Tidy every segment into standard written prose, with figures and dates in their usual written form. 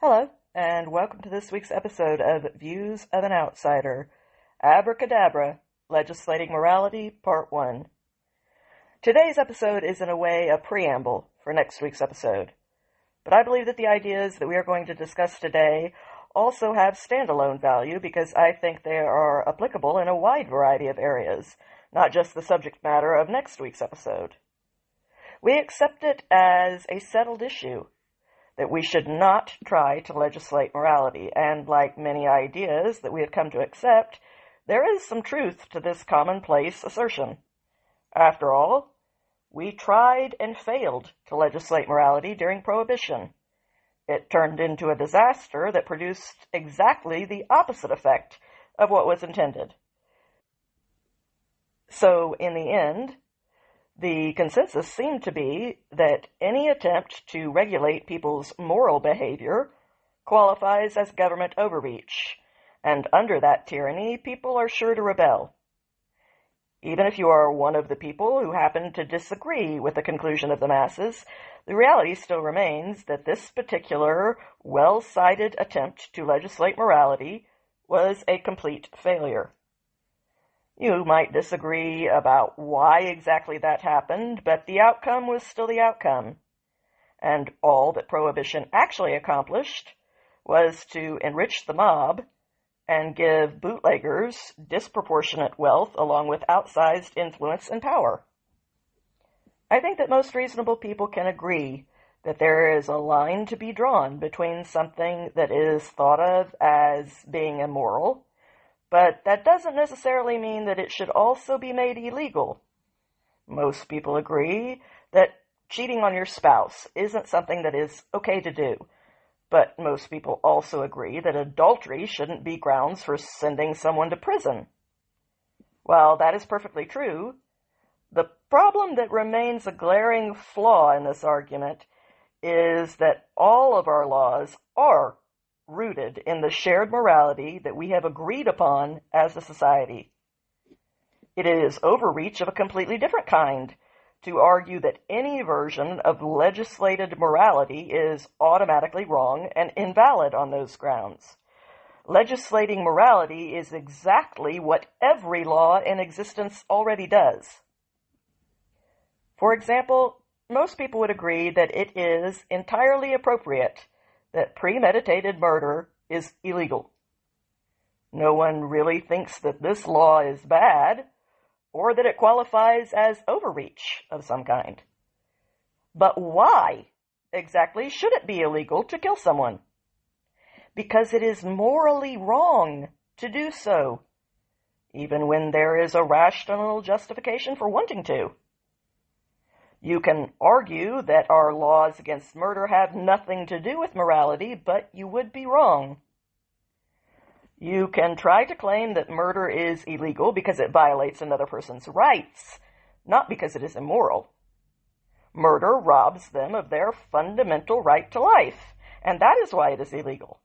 Hello, and welcome to this week's episode of Views of an Outsider, Abracadabra, Legislating Morality, Part 1. Today's episode is in a way a preamble for next week's episode, but I believe that the ideas that we are going to discuss today also have standalone value because I think they are applicable in a wide variety of areas, not just the subject matter of next week's episode. We accept it as a settled issue that we should not try to legislate morality, and like many ideas that we have come to accept, there is some truth to this commonplace assertion. After all, we tried and failed to legislate morality during Prohibition. It turned into a disaster that produced exactly the opposite effect of what was intended. So, in the end, the consensus seemed to be that any attempt to regulate people's moral behavior qualifies as government overreach, and under that tyranny, people are sure to rebel. Even if you are one of the people who happen to disagree with the conclusion of the masses, the reality still remains that this particular well-cited attempt to legislate morality was a complete failure. You might disagree about why exactly that happened, but the outcome was still the outcome. And all that Prohibition actually accomplished was to enrich the mob and give bootleggers disproportionate wealth along with outsized influence and power. I think that most reasonable people can agree that there is a line to be drawn between something that is thought of as being immoral, but that doesn't necessarily mean that it should also be made illegal. Most people agree that cheating on your spouse isn't something that is okay to do, but most people also agree that adultery shouldn't be grounds for sending someone to prison. While that is perfectly true, the problem that remains a glaring flaw in this argument is that all of our laws are rooted in the shared morality that we have agreed upon as a society. It is overreach of a completely different kind to argue that any version of legislated morality is automatically wrong and invalid on those grounds. Legislating morality is exactly what every law in existence already does. For example, most people would agree that it is entirely appropriate that premeditated murder is illegal. No one really thinks that this law is bad, or that it qualifies as overreach of some kind. But why exactly should it be illegal to kill someone? Because it is morally wrong to do so, even when there is a rational justification for wanting to. You can argue that our laws against murder have nothing to do with morality, but you would be wrong. You can try to claim that murder is illegal because it violates another person's rights, not because it is immoral. Murder robs them of their fundamental right to life, and that is why it is illegal.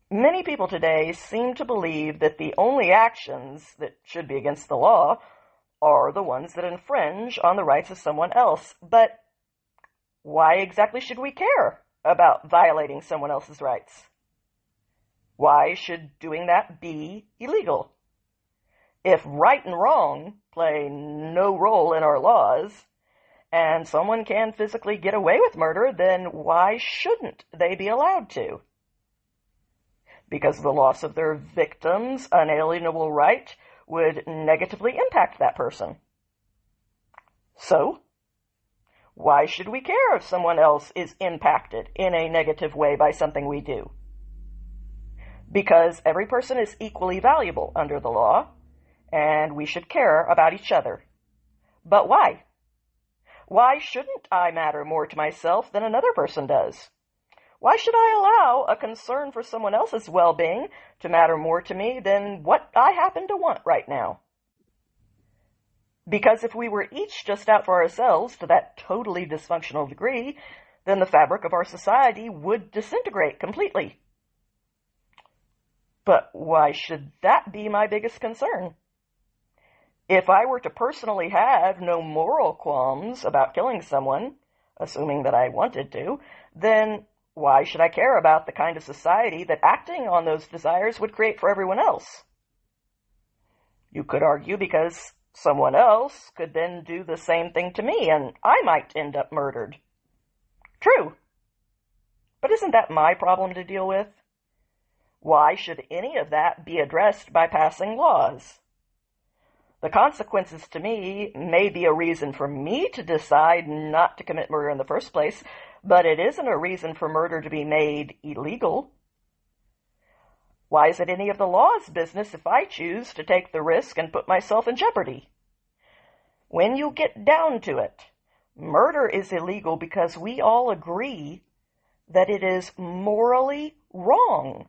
Many people today seem to believe that the only actions that should be against the law are the ones that infringe on the rights of someone else. But why exactly should we care about violating someone else's rights? Why should doing that be illegal? If right and wrong play no role in our laws, and someone can physically get away with murder, then why shouldn't they be allowed to? Because the loss of their victim's unalienable right would negatively impact that person. So, why should we care if someone else is impacted in a negative way by something we do? Because every person is equally valuable under the law, and we should care about each other. But why? Why shouldn't I matter more to myself than another person does? Why should I allow a concern for someone else's well-being to matter more to me than what I happen to want right now? Because if we were each just out for ourselves to that totally dysfunctional degree, then the fabric of our society would disintegrate completely. But why should that be my biggest concern? If I were to personally have no moral qualms about killing someone, assuming that I wanted to, then why should I care about the kind of society that acting on those desires would create for everyone else? You could argue because someone else could then do the same thing to me, and I might end up murdered. True. But isn't that my problem to deal with? Why should any of that be addressed by passing laws? The consequences to me may be a reason for me to decide not to commit murder in the first place, but it isn't a reason for murder to be made illegal. Why is it any of the law's business if I choose to take the risk and put myself in jeopardy? When you get down to it, murder is illegal because we all agree that it is morally wrong.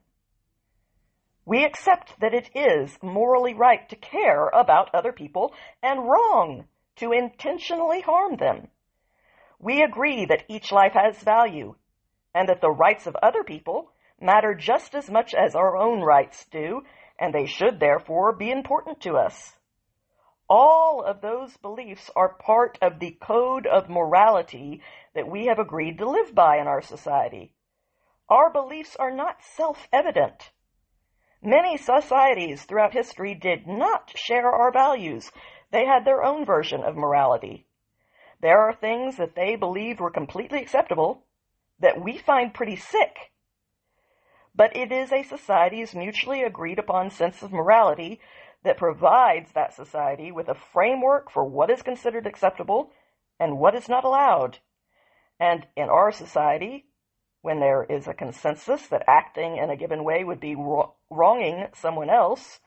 We accept that it is morally right to care about other people and wrong to intentionally harm them. We agree that each life has value and that the rights of other people matter just as much as our own rights do, and they should therefore be important to us. All of those beliefs are part of the code of morality that we have agreed to live by in our society. Our beliefs are not self-evident. Many societies throughout history did not share our values. They had their own version of morality. There are things that they believed were completely acceptable that we find pretty sick. But it is a society's mutually agreed upon sense of morality that provides that society with a framework for what is considered acceptable and what is not allowed. And in our society, when there is a consensus that acting in a given way would be wronging someone else,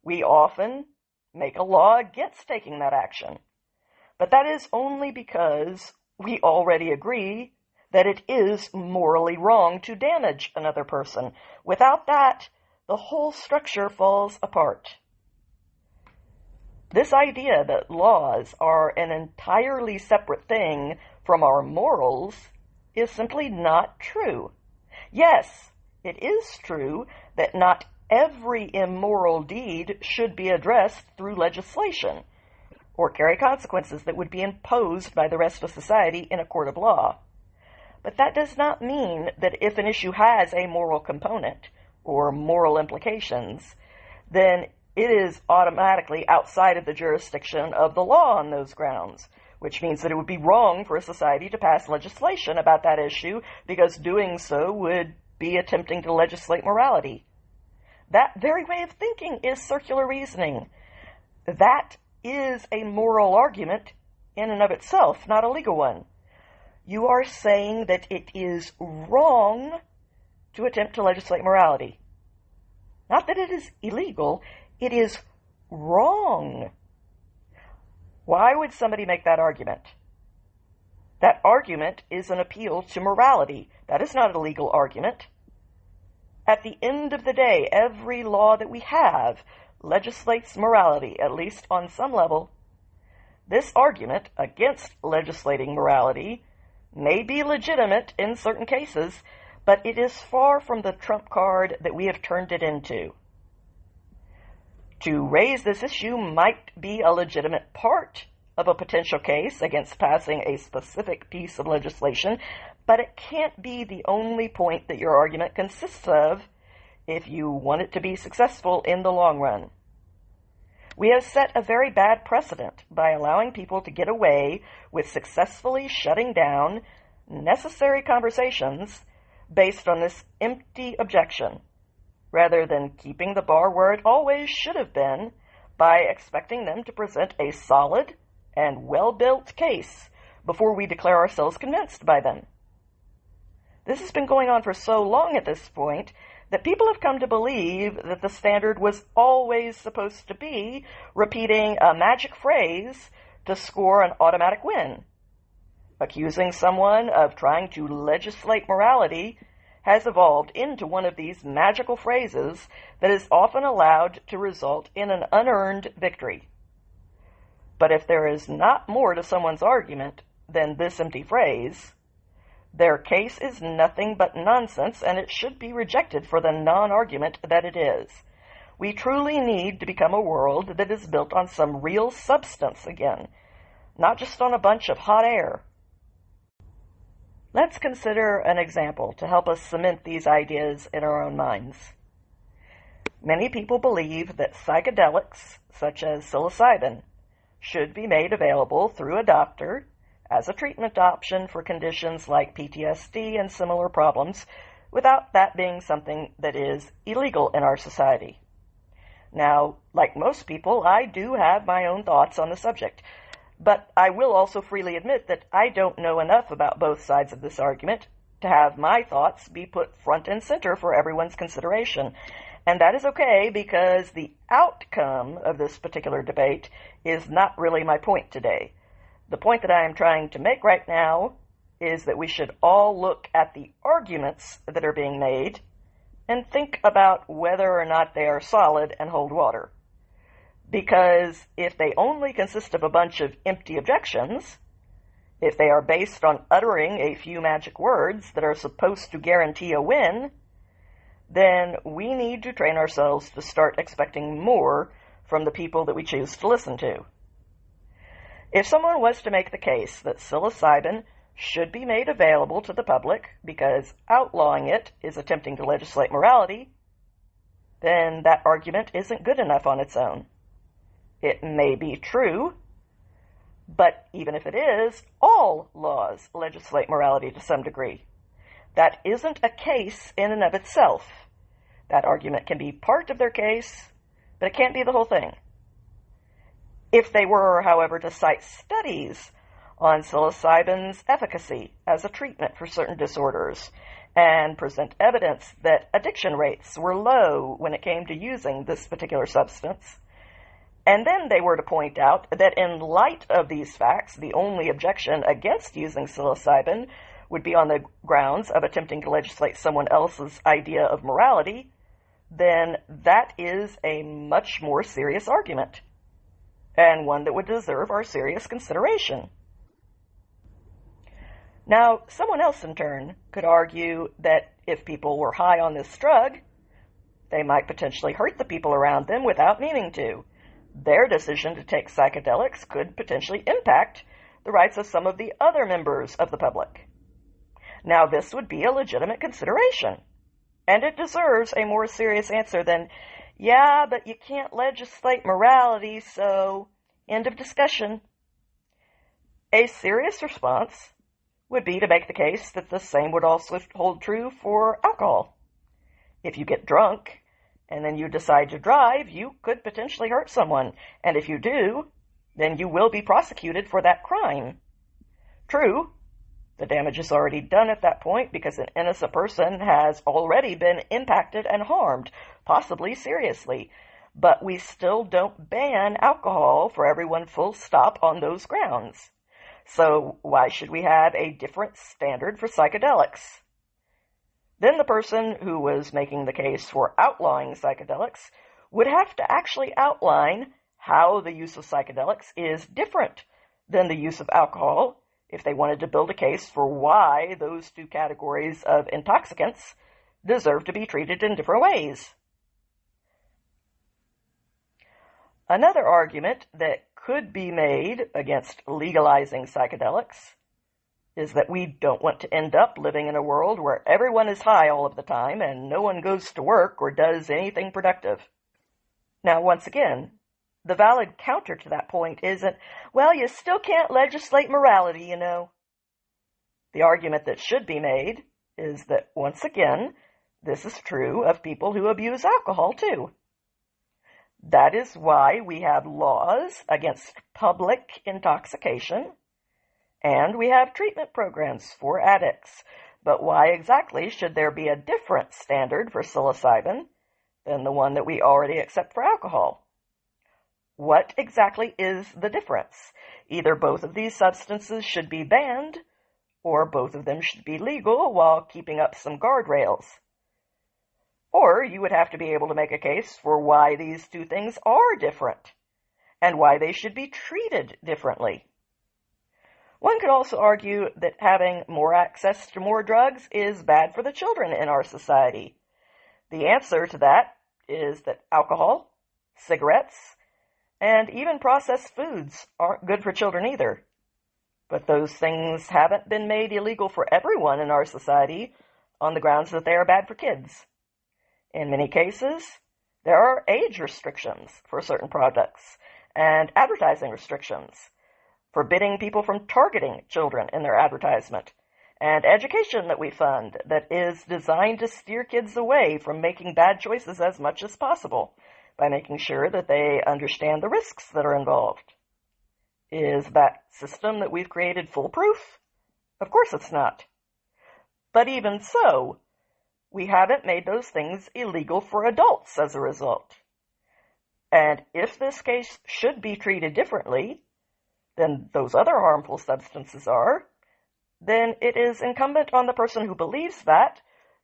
we often make a law against taking that action. But that is only because we already agree that it is morally wrong to damage another person. Without that, the whole structure falls apart. This idea that laws are an entirely separate thing from our morals is simply not true. Yes, it is true that not every immoral deed should be addressed through legislation or carry consequences that would be imposed by the rest of society in a court of law. But that does not mean that if an issue has a moral component or moral implications, then it is automatically outside of the jurisdiction of the law on those grounds, which means that it would be wrong for a society to pass legislation about that issue because doing so would be attempting to legislate morality. That very way of thinking is circular reasoning. That is a moral argument in and of itself, not a legal one. You are saying that it is wrong to attempt to legislate morality. Not that it is illegal, it is wrong. Why would somebody make that argument? That argument is an appeal to morality. That is not a legal argument. At the end of the day, every law that we have legislates morality, at least on some level. This argument against legislating morality may be legitimate in certain cases, but it is far from the trump card that we have turned it into. To raise this issue might be a legitimate part of a potential case against passing a specific piece of legislation, but it can't be the only point that your argument consists of if you want it to be successful in the long run. We have set a very bad precedent by allowing people to get away with successfully shutting down necessary conversations based on this empty objection, rather than keeping the bar where it always should have been by expecting them to present a solid and well-built case before we declare ourselves convinced by them. This has been going on for so long at this point that people have come to believe that the standard was always supposed to be repeating a magic phrase to score an automatic win. Accusing someone of trying to legislate morality has evolved into one of these magical phrases that is often allowed to result in an unearned victory. But if there is not more to someone's argument than this empty phrase, their case is nothing but nonsense, and it should be rejected for the non-argument that it is. We truly need to become a world that is built on some real substance again, not just on a bunch of hot air. Let's consider an example to help us cement these ideas in our own minds. Many people believe that psychedelics, such as psilocybin, should be made available through a doctor as a treatment option for conditions like PTSD and similar problems, without that being something that is illegal in our society. Now, like most people, I do have my own thoughts on the subject, but I will also freely admit that I don't know enough about both sides of this argument to have my thoughts be put front and center for everyone's consideration. And that is okay, because the outcome of this particular debate is not really my point today. The point that I am trying to make right now is that we should all look at the arguments that are being made and think about whether or not they are solid and hold water. Because if they only consist of a bunch of empty objections, if they are based on uttering a few magic words that are supposed to guarantee a win, then we need to train ourselves to start expecting more from the people that we choose to listen to. If someone was to make the case that psilocybin should be made available to the public because outlawing it is attempting to legislate morality, then that argument isn't good enough on its own. It may be true, but even if it is, all laws legislate morality to some degree. That isn't a case in and of itself. That argument can be part of their case, but it can't be the whole thing. If they were, however, to cite studies on psilocybin's efficacy as a treatment for certain disorders and present evidence that addiction rates were low when it came to using this particular substance, and then they were to point out that in light of these facts, the only objection against using psilocybin would be on the grounds of attempting to legislate someone else's idea of morality, then that is a much more serious argument, and one that would deserve our serious consideration. Now, someone else in turn could argue that if people were high on this drug, they might potentially hurt the people around them without meaning to. Their decision to take psychedelics could potentially impact the rights of some of the other members of the public. Now, this would be a legitimate consideration, and it deserves a more serious answer than, yeah, but you can't legislate morality, so end of discussion. A serious response would be to make the case that the same would also hold true for alcohol. If you get drunk and then you decide to drive, you could potentially hurt someone, and if you do, then you will be prosecuted for that crime. True, the damage is already done at that point because an innocent person has already been impacted and harmed, possibly seriously, but we still don't ban alcohol for everyone full stop on those grounds. So why should we have a different standard for psychedelics? Then the person who was making the case for outlawing psychedelics would have to actually outline how the use of psychedelics is different than the use of alcohol if they wanted to build a case for why those two categories of intoxicants deserve to be treated in different ways. Another argument that could be made against legalizing psychedelics is that we don't want to end up living in a world where everyone is high all of the time and no one goes to work or does anything productive. Now, once again, the valid counter to that point isn't, well, you still can't legislate morality, you know. The argument that should be made is that, once again, this is true of people who abuse alcohol, too. That is why we have laws against public intoxication, and we have treatment programs for addicts. But why exactly should there be a different standard for psilocybin than the one that we already accept for alcohol? What exactly is the difference? Either both of these substances should be banned, or both of them should be legal while keeping up some guardrails. Or you would have to be able to make a case for why these two things are different, and why they should be treated differently. One could also argue that having more access to more drugs is bad for the children in our society. The answer to that is that alcohol, cigarettes, and even processed foods aren't good for children either. But those things haven't been made illegal for everyone in our society on the grounds that they are bad for kids. In many cases, there are age restrictions for certain products and advertising restrictions, forbidding people from targeting children in their advertisement, and education that we fund that is designed to steer kids away from making bad choices as much as possible by making sure that they understand the risks that are involved. Is that system that we've created foolproof? Of course it's not. But even so, we haven't made those things illegal for adults as a result. And if this case should be treated differently than those other harmful substances are, then it is incumbent on the person who believes that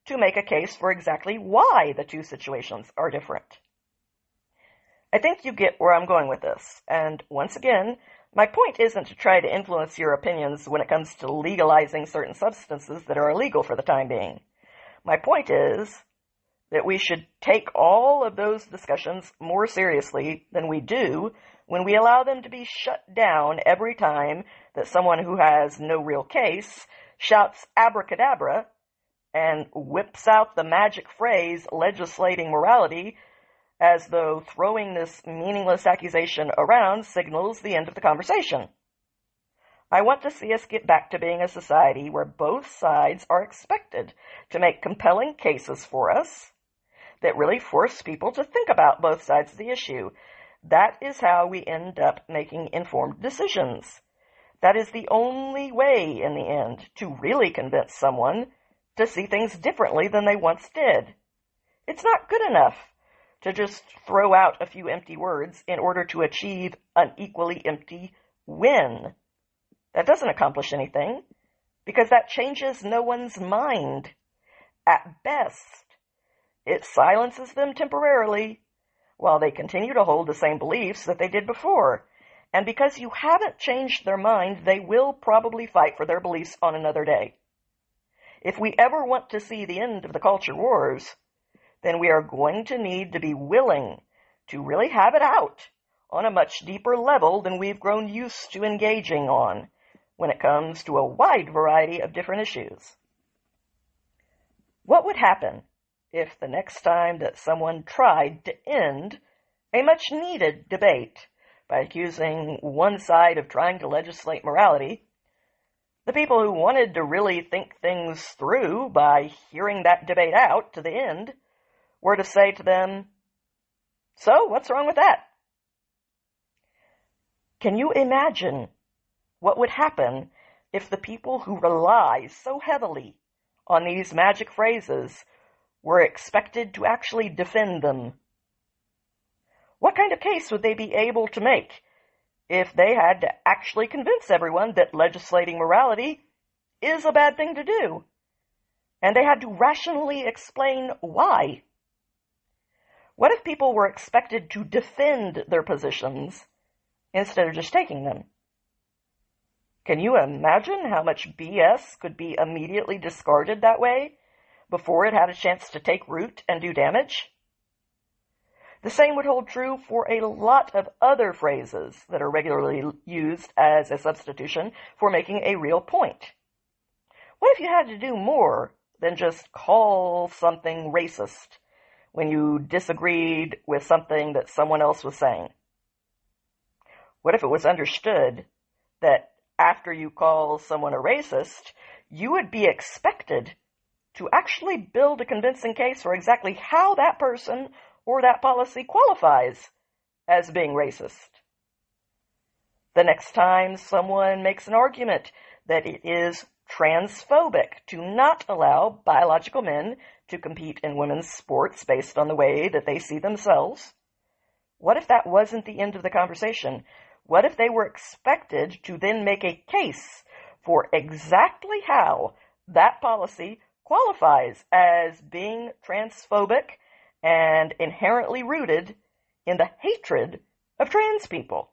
to make a case for exactly why the two situations are different. I think you get where I'm going with this, and once again, my point isn't to try to influence your opinions when it comes to legalizing certain substances that are illegal for the time being. My point is that we should take all of those discussions more seriously than we do when we allow them to be shut down every time that someone who has no real case shouts abracadabra and whips out the magic phrase legislating morality as though throwing this meaningless accusation around signals the end of the conversation. I want to see us get back to being a society where both sides are expected to make compelling cases for us that really force people to think about both sides of the issue. That is how we end up making informed decisions. That is the only way, in the end, to really convince someone to see things differently than they once did. It's not good enough to just throw out a few empty words in order to achieve an equally empty win. That doesn't accomplish anything, because that changes no one's mind. At best, it silences them temporarily, while they continue to hold the same beliefs that they did before. And because you haven't changed their mind, they will probably fight for their beliefs on another day. If we ever want to see the end of the culture wars, then we are going to need to be willing to really have it out on a much deeper level than we've grown used to engaging on when it comes to a wide variety of different issues. What would happen if the next time that someone tried to end a much-needed debate by accusing one side of trying to legislate morality, the people who wanted to really think things through by hearing that debate out to the end were to say to them, "So, what's wrong with that?" Can you imagine what would happen if the people who rely so heavily on these magic phrases were expected to actually defend them? What kind of case would they be able to make if they had to actually convince everyone that legislating morality is a bad thing to do, and they had to rationally explain why? What if people were expected to defend their positions instead of just taking them? Can you imagine how much BS could be immediately discarded that way before it had a chance to take root and do damage? The same would hold true for a lot of other phrases that are regularly used as a substitution for making a real point. What if you had to do more than just call something racist when you disagreed with something that someone else was saying? What if it was understood that after you call someone a racist, you would be expected to actually build a convincing case for exactly how that person or that policy qualifies as being racist? The next time someone makes an argument that it is transphobic to not allow biological men to compete in women's sports based on the way that they see themselves, what if that wasn't the end of the conversation? What if they were expected to then make a case for exactly how that policy qualifies as being transphobic and inherently rooted in the hatred of trans people?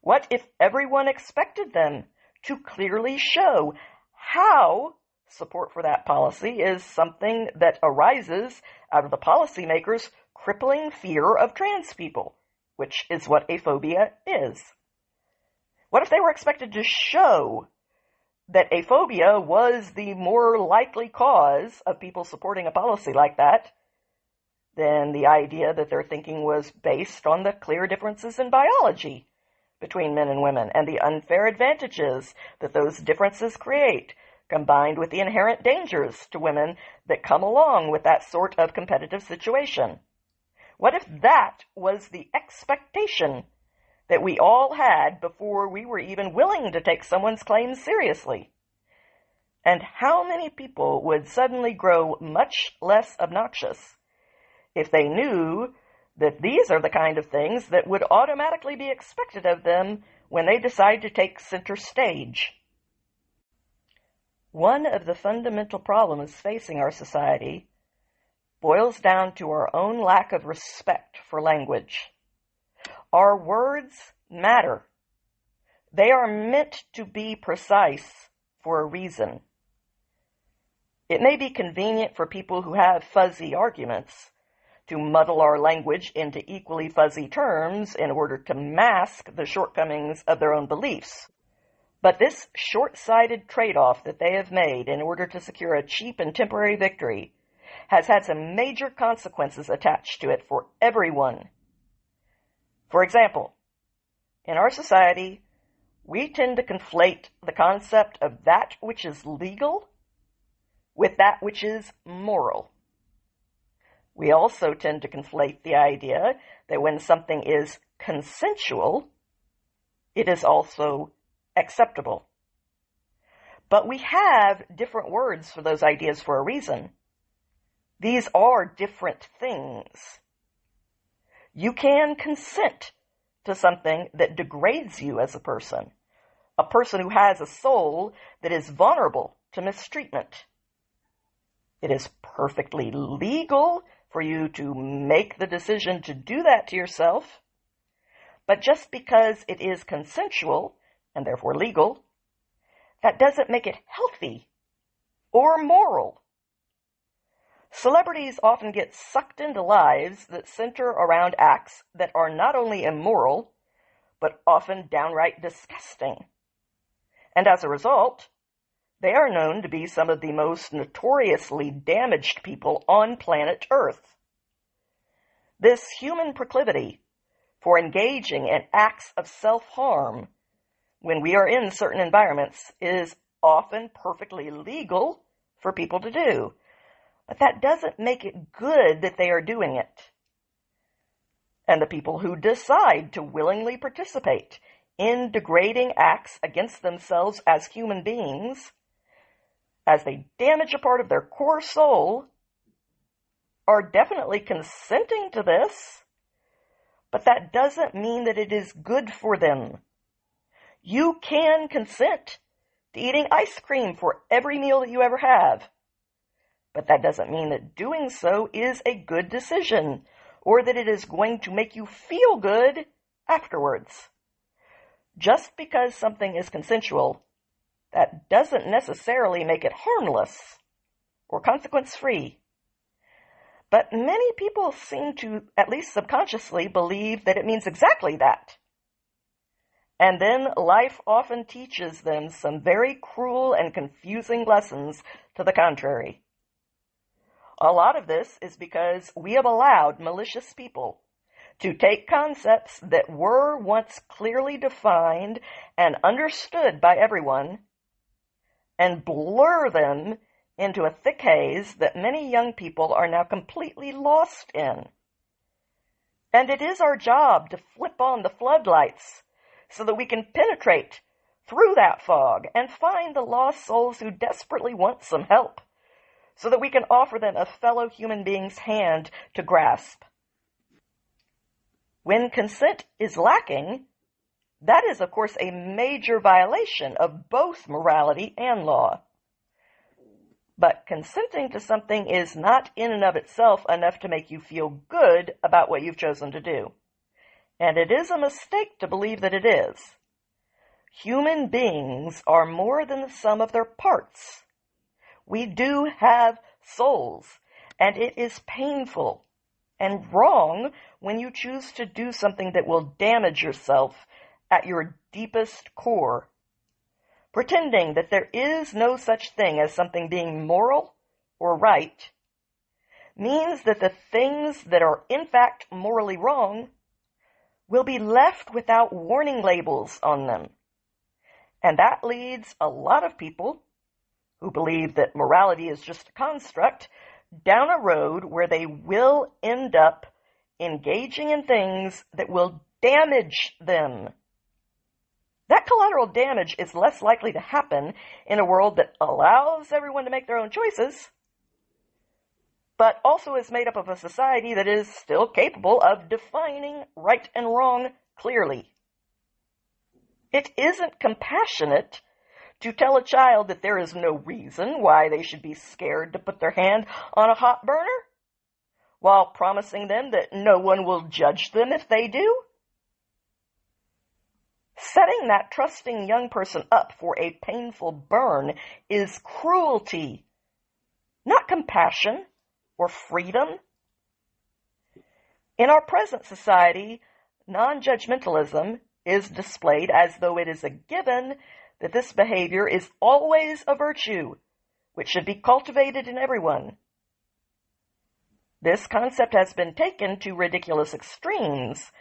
What if everyone expected them to clearly show how support for that policy is something that arises out of the policymakers' crippling fear of trans people, which is what a phobia is? What if they were expected to show that aphobia was the more likely cause of people supporting a policy like that than the idea that their thinking was based on the clear differences in biology between men and women and the unfair advantages that those differences create, combined with the inherent dangers to women that come along with that sort of competitive situation? What if that was the expectation that we all had before we were even willing to take someone's claims seriously? And how many people would suddenly grow much less obnoxious if they knew that these are the kind of things that would automatically be expected of them when they decide to take center stage? One of the fundamental problems facing our society boils down to our own lack of respect for language. Our words matter. They are meant to be precise for a reason. It may be convenient for people who have fuzzy arguments to muddle our language into equally fuzzy terms in order to mask the shortcomings of their own beliefs. But this short-sighted trade-off that they have made in order to secure a cheap and temporary victory has had some major consequences attached to it for everyone. For example, in our society, we tend to conflate the concept of that which is legal with that which is moral. We also tend to conflate the idea that when something is consensual, it is also acceptable. But we have different words for those ideas for a reason. These are different things. You can consent to something that degrades you as a person who has a soul that is vulnerable to mistreatment. It is perfectly legal for you to make the decision to do that to yourself, but just because it is consensual, and therefore legal, that doesn't make it healthy or moral. Celebrities often get sucked into lives that center around acts that are not only immoral, but often downright disgusting. And as a result, they are known to be some of the most notoriously damaged people on planet Earth. This human proclivity for engaging in acts of self-harm when we are in certain environments is often perfectly legal for people to do. But that doesn't make it good that they are doing it. And the people who decide to willingly participate in degrading acts against themselves as human beings, as they damage a part of their core soul, are definitely consenting to this, but that doesn't mean that it is good for them. You can consent to eating ice cream for every meal that you ever have, but that doesn't mean that doing so is a good decision, or that it is going to make you feel good afterwards. Just because something is consensual, that doesn't necessarily make it harmless or consequence-free. But many people seem to, at least subconsciously, believe that it means exactly that. And then life often teaches them some very cruel and confusing lessons to the contrary. A lot of this is because we have allowed malicious people to take concepts that were once clearly defined and understood by everyone and blur them into a thick haze that many young people are now completely lost in. And it is our job to flip on the floodlights so that we can penetrate through that fog and find the lost souls who desperately want some help, so that we can offer them a fellow human being's hand to grasp. When consent is lacking, that is, of course, a major violation of both morality and law. But consenting to something is not in and of itself enough to make you feel good about what you've chosen to do. And it is a mistake to believe that it is. Human beings are more than the sum of their parts. We do have souls, and it is painful and wrong when you choose to do something that will damage yourself at your deepest core, pretending that there is no such thing as something being moral or right, means that the things that are in fact morally wrong will be left without warning labels on them. And that leads a lot of people who believe that morality is just a construct down a road where they will end up engaging in things that will damage them. That collateral damage is less likely to happen in a world that allows everyone to make their own choices, but also is made up of a society that is still capable of defining right and wrong clearly. It isn't compassionate to tell a child that there is no reason why they should be scared to put their hand on a hot burner, while promising them that no one will judge them if they do. Setting that trusting young person up for a painful burn is cruelty, not compassion or freedom. In our present society, non-judgmentalism is displayed as though it is a given that this behavior is always a virtue, which should be cultivated in everyone. This concept has been taken to ridiculous extremes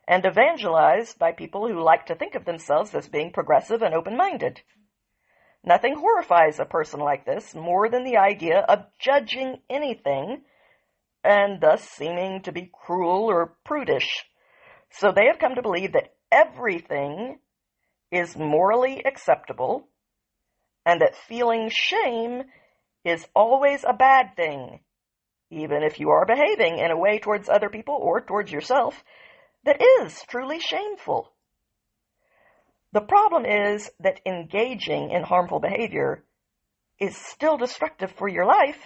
and evangelized by people who like to think of themselves as being progressive and open-minded. Nothing horrifies a person like this more than the idea of judging anything and thus seeming to be cruel or prudish. So they have come to believe that everything is morally acceptable and that feeling shame is always a bad thing, even if you are behaving in a way towards other people or towards yourself that is truly shameful. The problem is that engaging in harmful behavior is still destructive for your life,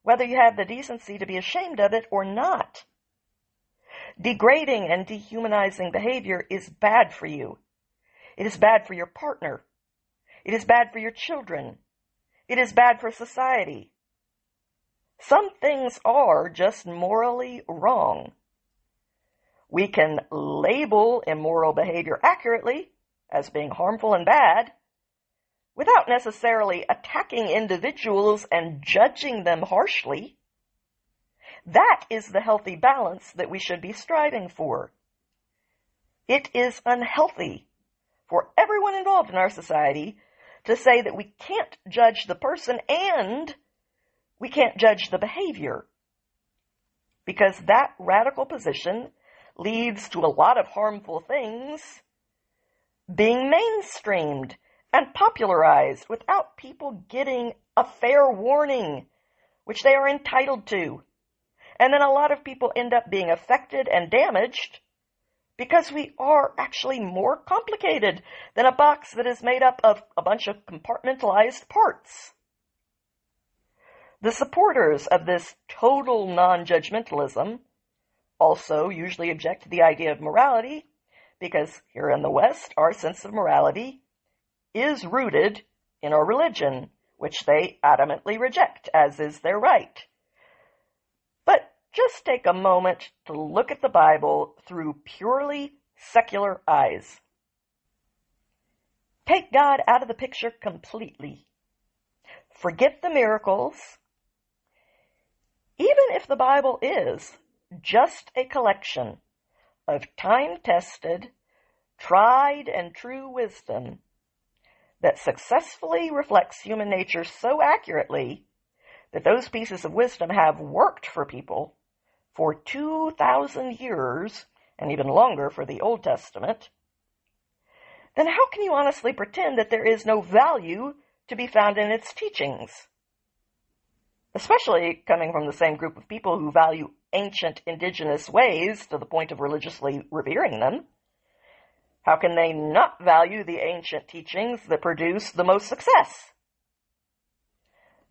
whether you have the decency to be ashamed of it or not. Degrading and dehumanizing behavior is bad for you. It is bad for your partner. It is bad for your children. It is bad for society. Some things are just morally wrong. We can label immoral behavior accurately as being harmful and bad, without necessarily attacking individuals and judging them harshly. That is the healthy balance that we should be striving for. It is unhealthy for everyone involved in our society to say that we can't judge the person and we can't judge the behavior, because that radical position leads to a lot of harmful things being mainstreamed and popularized without people getting a fair warning, which they are entitled to. And then a lot of people end up being affected and damaged because we are actually more complicated than a box that is made up of a bunch of compartmentalized parts. The supporters of this total non-judgmentalism also usually object to the idea of morality because here in the West, our sense of morality is rooted in our religion, which they adamantly reject, as is their right. But just take a moment to look at the Bible through purely secular eyes. Take God out of the picture completely. Forget the miracles. Even if the Bible is just a collection of time-tested, tried and true wisdom that successfully reflects human nature so accurately that those pieces of wisdom have worked for people for 2,000 years, and even longer for the Old Testament, then how can you honestly pretend that there is no value to be found in its teachings? Especially coming from the same group of people who value ancient indigenous ways to the point of religiously revering them. How can they not value the ancient teachings that produce the most success?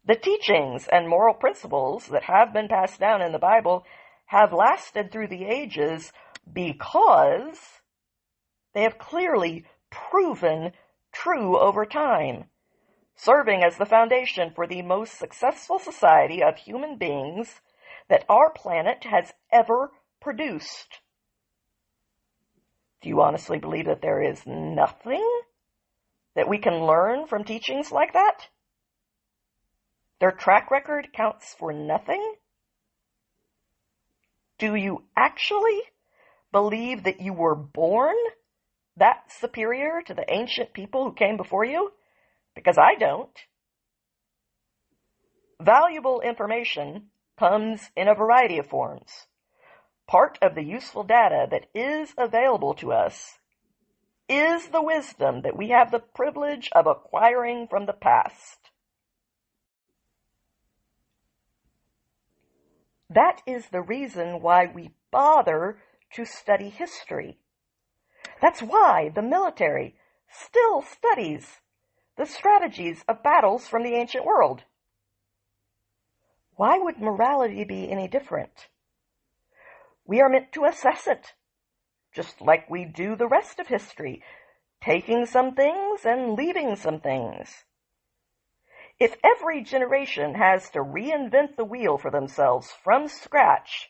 The teachings and moral principles that have been passed down in the Bible have lasted through the ages because they have clearly proven true over time, serving as the foundation for the most successful society of human beings that our planet has ever produced. Do you honestly believe that there is nothing that we can learn from teachings like that? Their track record counts for nothing? Do you actually believe that you were born that superior to the ancient people who came before you? Because I don't. Valuable information comes in a variety of forms. Part of the useful data that is available to us is the wisdom that we have the privilege of acquiring from the past. That is the reason why we bother to study history. That's why the military still studies the strategies of battles from the ancient world. Why would morality be any different? We are meant to assess it, just like we do the rest of history, taking some things and leaving some things. If every generation has to reinvent the wheel for themselves from scratch,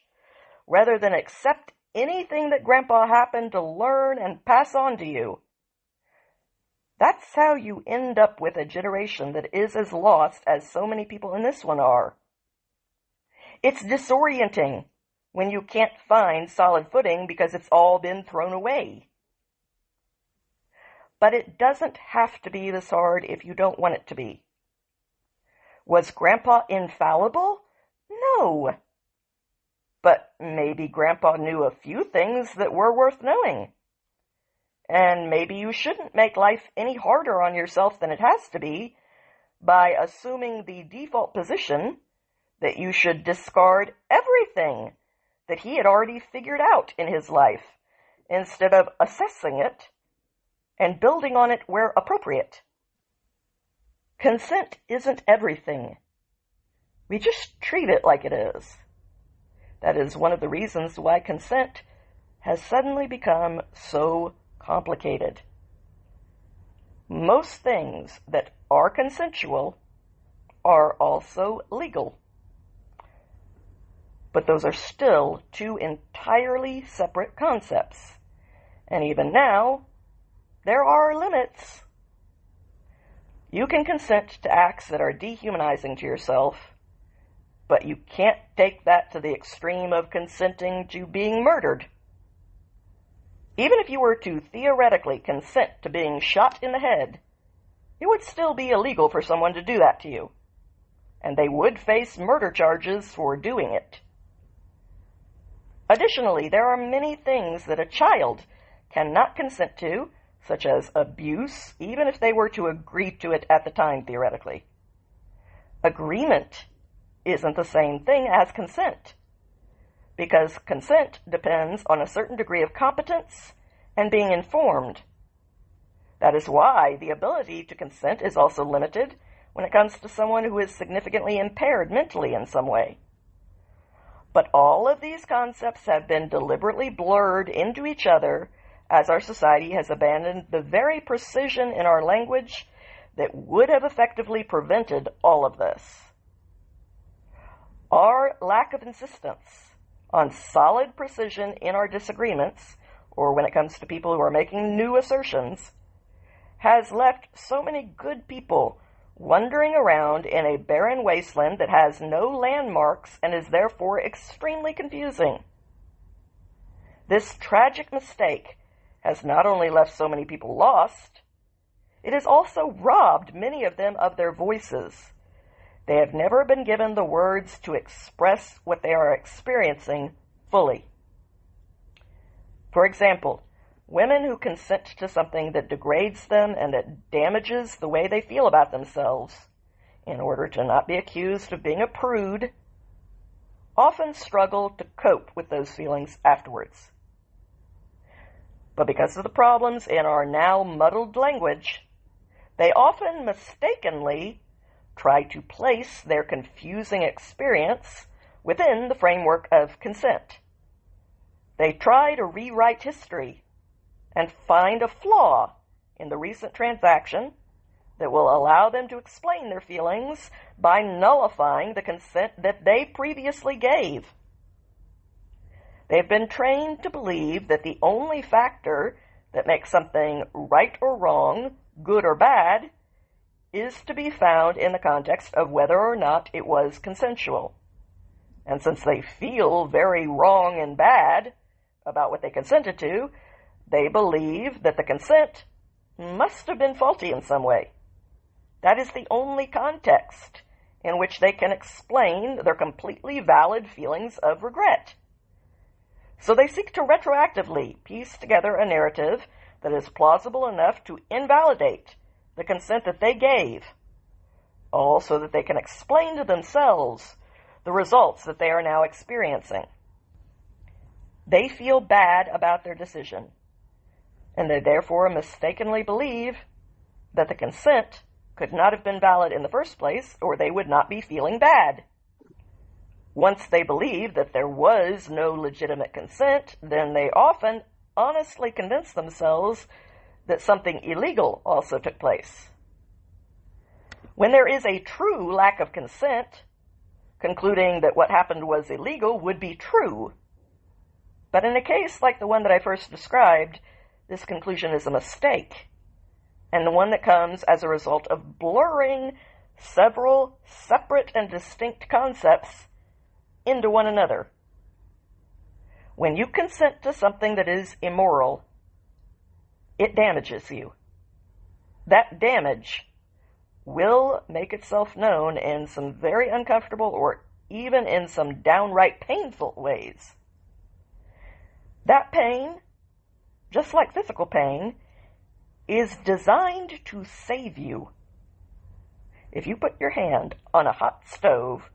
rather than accept anything that Grandpa happened to learn and pass on to you, that's how you end up with a generation that is as lost as so many people in this one are. It's disorienting when you can't find solid footing because it's all been thrown away. But it doesn't have to be this hard if you don't want it to be. Was Grandpa infallible? No. But maybe Grandpa knew a few things that were worth knowing. And maybe you shouldn't make life any harder on yourself than it has to be by assuming the default position that you should discard everything that he had already figured out in his life, instead of assessing it and building on it where appropriate. Consent isn't everything. We just treat it like it is. That is one of the reasons why consent has suddenly become so complicated. Most things that are consensual are also legal. But those are still two entirely separate concepts. And even now, there are limits. You can consent to acts that are dehumanizing to yourself, but you can't take that to the extreme of consenting to being murdered. Even if you were to theoretically consent to being shot in the head, it would still be illegal for someone to do that to you, and they would face murder charges for doing it. Additionally, there are many things that a child cannot consent to, such as abuse, even if they were to agree to it at the time, theoretically. Agreement isn't the same thing as consent, because consent depends on a certain degree of competence and being informed. That is why the ability to consent is also limited when it comes to someone who is significantly impaired mentally in some way. But all of these concepts have been deliberately blurred into each other as our society has abandoned the very precision in our language that would have effectively prevented all of this. Our lack of insistence on solid precision in our disagreements, or when it comes to people who are making new assertions, has left so many good people wandering around in a barren wasteland that has no landmarks and is therefore extremely confusing. This tragic mistake has not only left so many people lost, it has also robbed many of them of their voices. They have never been given the words to express what they are experiencing fully. For example, women who consent to something that degrades them and that damages the way they feel about themselves, in order to not be accused of being a prude, often struggle to cope with those feelings afterwards. But because of the problems in our now muddled language, they often mistakenly try to place their confusing experience within the framework of consent. They try to rewrite history and find a flaw in the recent transaction that will allow them to explain their feelings by nullifying the consent that they previously gave. They've been trained to believe that the only factor that makes something right or wrong, good or bad, is to be found in the context of whether or not it was consensual. And since they feel very wrong and bad about what they consented to, they believe that the consent must have been faulty in some way. That is the only context in which they can explain their completely valid feelings of regret. So they seek to retroactively piece together a narrative that is plausible enough to invalidate the consent that they gave, all so that they can explain to themselves the results that they are now experiencing. They feel bad about their decision, and they therefore mistakenly believe that the consent could not have been valid in the first place, or they would not be feeling bad. Once they believe that there was no legitimate consent, then they often honestly convince themselves that something illegal also took place. When there is a true lack of consent, concluding that what happened was illegal would be true. But in a case like the one that I first described, this conclusion is a mistake, and one that comes as a result of blurring several separate and distinct concepts into one another. When you consent to something that is immoral, it damages you. That damage will make itself known in some very uncomfortable or even in some downright painful ways. That pain, just like physical pain, is designed to save you. If you put your hand on a hot stove,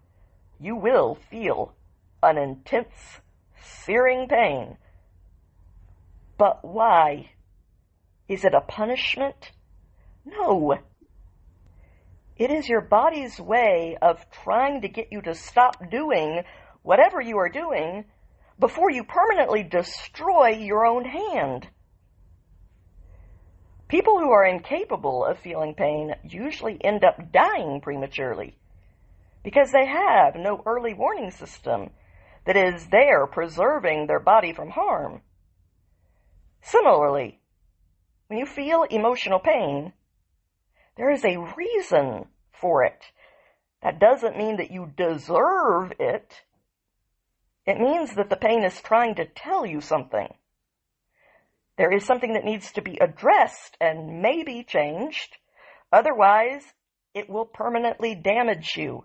you will feel an intense, searing pain. But why? Is it a punishment? No. It is your body's way of trying to get you to stop doing whatever you are doing before you permanently destroy your own hand. People who are incapable of feeling pain usually end up dying prematurely because they have no early warning system that is there preserving their body from harm. Similarly, when you feel emotional pain, there is a reason for it. That doesn't mean that you deserve it. It means that the pain is trying to tell you something. There is something that needs to be addressed and maybe changed. Otherwise, it will permanently damage you.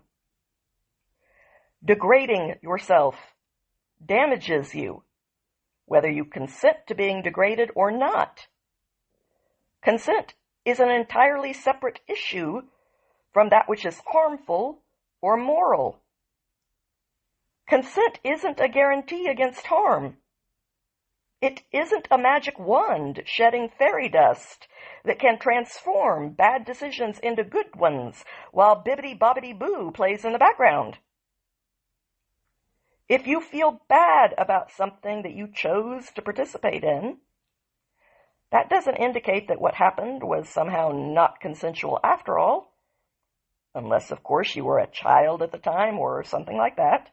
Degrading yourself damages you, whether you consent to being degraded or not. Consent is an entirely separate issue from that which is harmful or moral. Consent isn't a guarantee against harm. It isn't a magic wand shedding fairy dust that can transform bad decisions into good ones while bibbidi-bobbidi-boo plays in the background. If you feel bad about something that you chose to participate in, that doesn't indicate that what happened was somehow not consensual after all, unless, of course, you were a child at the time or something like that.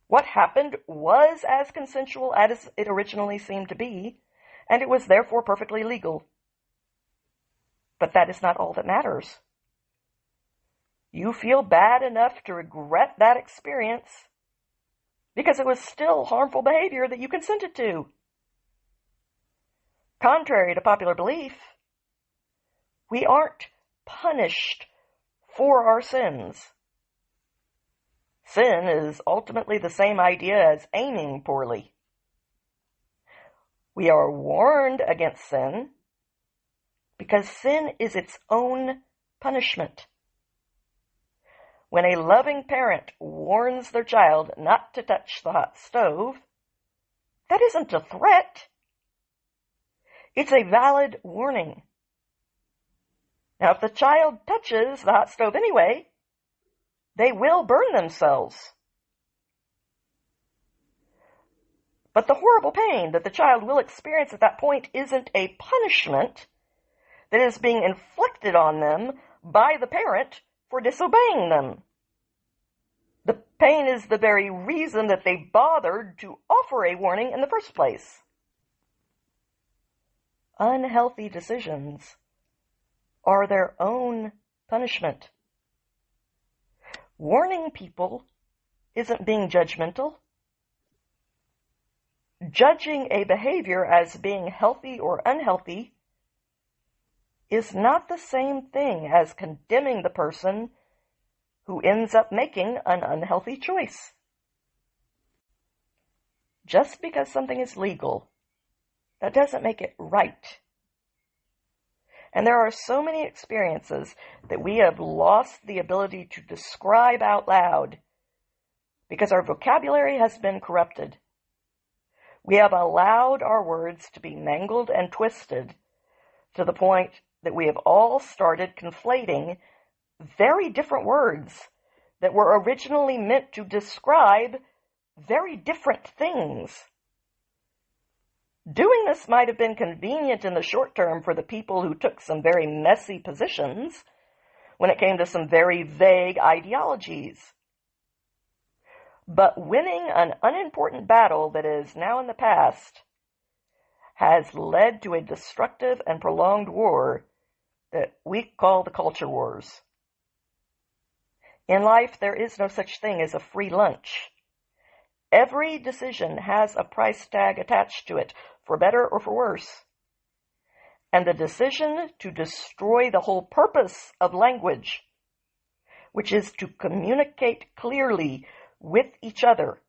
What happened was as consensual as it originally seemed to be, and it was therefore perfectly legal. But that is not all that matters. You feel bad enough to regret that experience because it was still harmful behavior that you consented to. Contrary to popular belief, we aren't punished for our sins. Sin is ultimately the same idea as aiming poorly. We are warned against sin because sin is its own punishment. When a loving parent warns their child not to touch the hot stove, that isn't a threat. It's a valid warning. Now, if the child touches the hot stove anyway, they will burn themselves. But the horrible pain that the child will experience at that point isn't a punishment that is being inflicted on them by the parent for disobeying them. The pain is the very reason that they bothered to offer a warning in the first place. unhealthy decisions are their own punishment. Warning people isn't being judgmental. Judging a behavior as being healthy or unhealthy is not the same thing as condemning the person who ends up making an unhealthy choice. Just because something is legal, that doesn't make it right. And there are so many experiences that we have lost the ability to describe out loud because our vocabulary has been corrupted. We have allowed our words to be mangled and twisted to the point that we have all started conflating very different words that were originally meant to describe very different things. Doing this might have been convenient in the short term for the people who took some very messy positions when it came to some very vague ideologies. But winning an unimportant battle that is now in the past has led to a destructive and prolonged war that we call the culture wars. In life, there is no such thing as a free lunch. Every decision has a price tag attached to it, for better or for worse. And the decision to destroy the whole purpose of language, which is to communicate clearly with each other,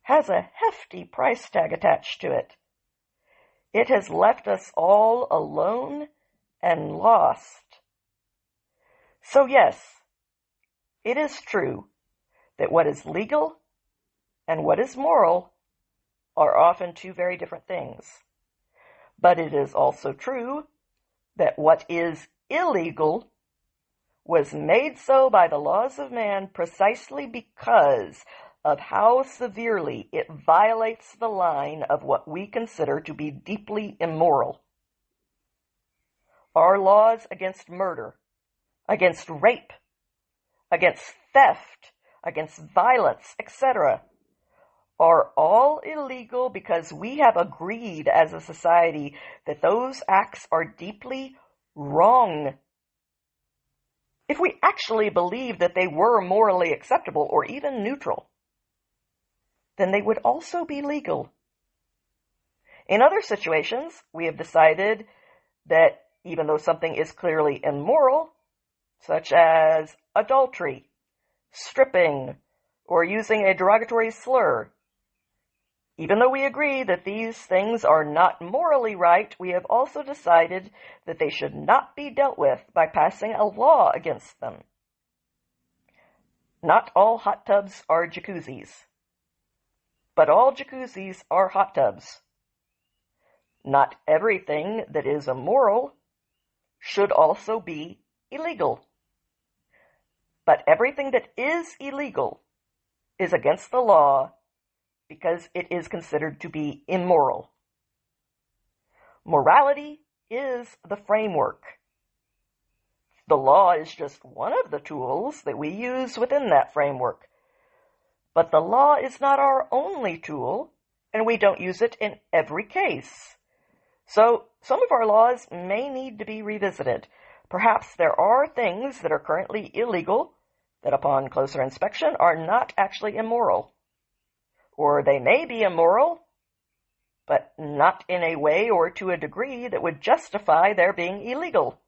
has a hefty price tag attached to it. It has left us all alone and lost. So yes, it is true that what is legal and what is moral are often two very different things. But it is also true that what is illegal was made so by the laws of man precisely because of how severely it violates the line of what we consider to be deeply immoral. Our laws against murder, against rape, against theft, against violence, etc., are all illegal because we have agreed as a society that those acts are deeply wrong. If we actually believed that they were morally acceptable or even neutral, then they would also be legal. In other situations, we have decided that even though something is clearly immoral, such as adultery, stripping, or using a derogatory slur, even though we agree that these things are not morally right, we have also decided that they should not be dealt with by passing a law against them. Not all hot tubs are jacuzzis, but all jacuzzis are hot tubs. Not everything that is immoral should also be illegal. But everything that is illegal is against the law because it is considered to be immoral. Morality is the framework. The law is just one of the tools that we use within that framework. But the law is not our only tool, and we don't use it in every case. So some of our laws may need to be revisited. Perhaps there are things that are currently illegal that upon closer inspection are not actually immoral. Or they may be immoral, but not in a way or to a degree that would justify their being illegal.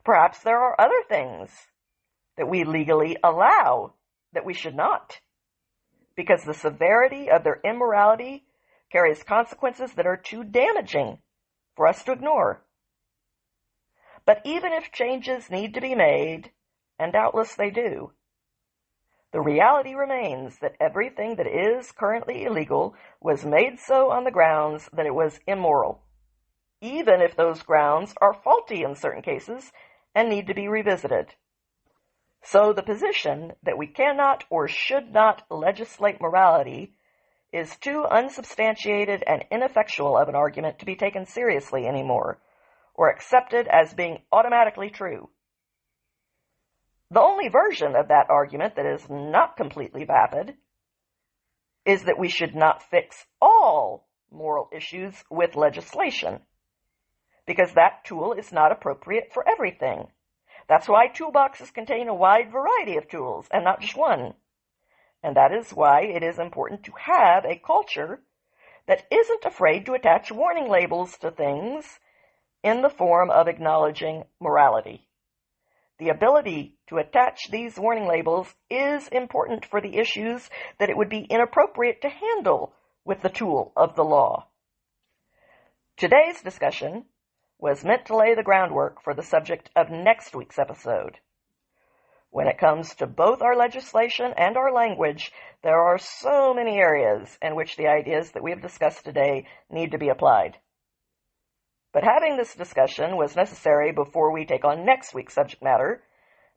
Perhaps there are other things that we legally allow that we should not, because the severity of their immorality carries consequences that are too damaging for us to ignore. But even if changes need to be made, and doubtless they do, the reality remains that everything that is currently illegal was made so on the grounds that it was immoral, even if those grounds are faulty in certain cases and need to be revisited. So the position that we cannot or should not legislate morality is too unsubstantiated and ineffectual of an argument to be taken seriously anymore, or accepted as being automatically true. The only version of that argument that is not completely vapid is that we should not fix all moral issues with legislation, because that tool is not appropriate for everything. That's why toolboxes contain a wide variety of tools, and not just one. And that is why it is important to have a culture that isn't afraid to attach warning labels to things in the form of acknowledging morality. The ability to attach these warning labels is important for the issues that it would be inappropriate to handle with the tool of the law. Today's discussion was meant to lay the groundwork for the subject of next week's episode. When it comes to both our legislation and our language, there are so many areas in which the ideas that we have discussed today need to be applied. But having this discussion was necessary before we take on next week's subject matter,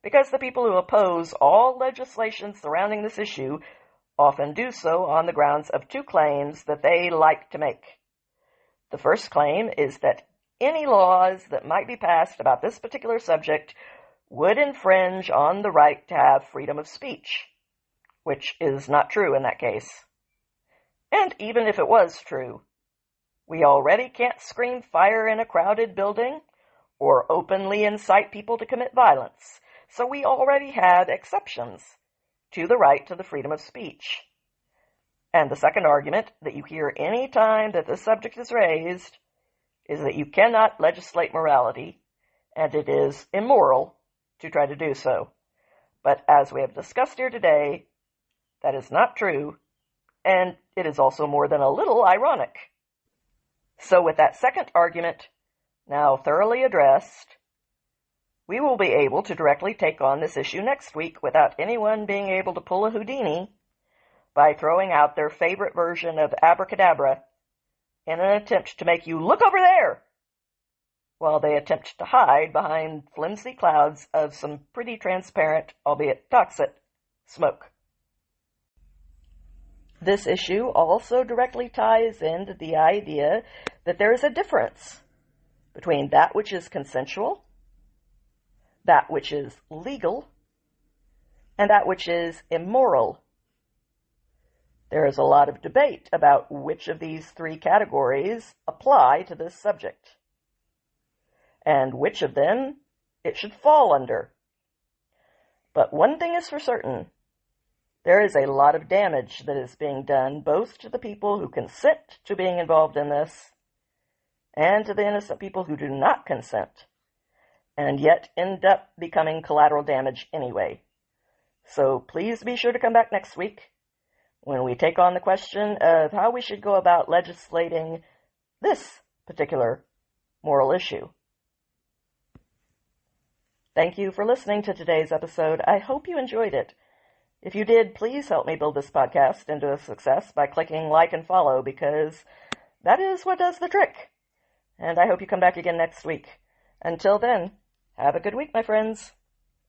because the people who oppose all legislation surrounding this issue often do so on the grounds of two claims that they like to make. The first claim is that any laws that might be passed about this particular subject would infringe on the right to have freedom of speech, which is not true in that case. And even if it was true, we already can't scream fire in a crowded building or openly incite people to commit violence, so we already have exceptions to the right to the freedom of speech. And the second argument that you hear any time that this subject is raised is that you cannot legislate morality, and it is immoral to try to do so. But as we have discussed here today, that is not true, and it is also more than a little ironic. So with that second argument now thoroughly addressed, we will be able to directly take on this issue next week without anyone being able to pull a Houdini by throwing out their favorite version of Abracadabra in an attempt to make you look over there, while they attempt to hide behind flimsy clouds of some pretty transparent, albeit toxic, smoke. This issue also directly ties into the idea that there is a difference between that which is consensual, that which is legal, and that which is immoral. There is a lot of debate about which of these three categories apply to this subject, and which of them it should fall under. But one thing is for certain: there is a lot of damage that is being done both to the people who consent to being involved in this and to the innocent people who do not consent, and yet end up becoming collateral damage anyway. So please be sure to come back next week when we take on the question of how we should go about legislating this particular moral issue. Thank you for listening to today's episode. I hope you enjoyed it. If you did, please help me build this podcast into a success by clicking like and follow, because that is what does the trick. And I hope you come back again next week. Until then, have a good week, my friends.